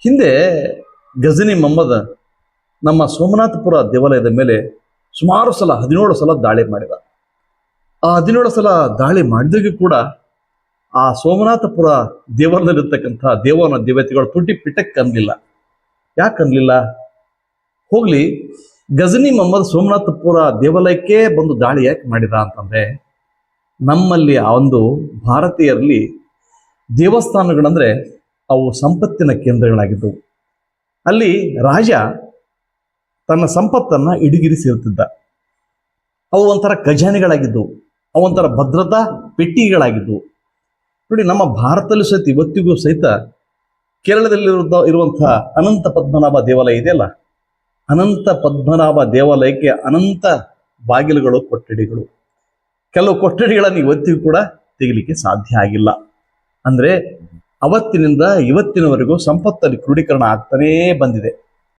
ಹಿಂದೆ ಗಜನಿ ಮೊಹಮ್ಮದ್ ನಮ್ಮ ಸೋಮನಾಥಪುರ ದೇವಾಲಯದ ಮೇಲೆ ಸುಮಾರು ಸಲ 17 ಸಲ ದಾಳಿ ಮಾಡಿದ. ಆ 17 ಸಲ ದಾಳಿ ಮಾಡಿದಾಗೂ ಕೂಡ ಆ ಸೋಮನಾಥಪುರ ದೇವಾಲಯದಲ್ಲಿರ್ತಕ್ಕಂಥ ದೇವನ ದೇವತೆಗಳು ತುಟಿ ಪಿಟಕ್ ಅನ್ನಲಿಲ್ಲ. ಯಾಕೆ ಅನ್ನಲಿಲ್ಲ? ಹೋಗ್ಲಿ, ಗಜನಿ ಮೊಹಮ್ಮದ್ ಸೋಮನಾಥಪುರ ದೇವಾಲಯಕ್ಕೆ ಬಂದು ದಾಳಿ ಯಾಕೆ ಮಾಡಿದ ಅಂತಂದ್ರೆ, ನಮ್ಮಲ್ಲಿ ಆ ಒಂದು ಭಾರತೀಯರಲ್ಲಿ ದೇವಸ್ಥಾನಗಳಂದ್ರೆ ಅವು ಸಂಪತ್ತಿನ ಕೇಂದ್ರಗಳಾಗಿದ್ದವು. ಅಲ್ಲಿ ರಾಜ ತನ್ನ ಸಂಪತ್ತನ್ನ ಇಡುಗಿರಿಸಿರ್ತಿದ್ದ. ಅವು ಒಂಥರ ಖಜಾನೆಗಳಾಗಿದ್ದವು, ಅವು ಒಂಥರ ಭದ್ರತಾ ಪೆಟ್ಟಿಗೆಗಳಾಗಿದ್ದವು. ನೋಡಿ, ನಮ್ಮ ಭಾರತದಲ್ಲೂ ಸಹಿತ ಇವತ್ತಿಗೂ ಸಹಿತ ಇರುವಂತಹ ಅನಂತ ಪದ್ಮನಾಭ ದೇವಾಲಯ ಇದೆಯಲ್ಲ, ಅನಂತ ಪದ್ಮನಾಭ ದೇವಾಲಯಕ್ಕೆ ಅನಂತ ಬಾಗಿಲುಗಳು, ಕೊಠಡಿಗಳು. ಕೆಲವು ಕೊಠಡಿಗಳನ್ನು ಇವತ್ತಿಗೂ ಕೂಡ ತೆಗಿಲಿಕ್ಕೆ ಸಾಧ್ಯ ಆಗಿಲ್ಲ. ಅಂದ್ರೆ ಅವತ್ತಿನಿಂದ ಇವತ್ತಿನವರೆಗೂ ಸಂಪತ್ತಲ್ಲಿ ಕ್ರೋಢೀಕರಣ ಆಗ್ತಾನೇ ಬಂದಿದೆ.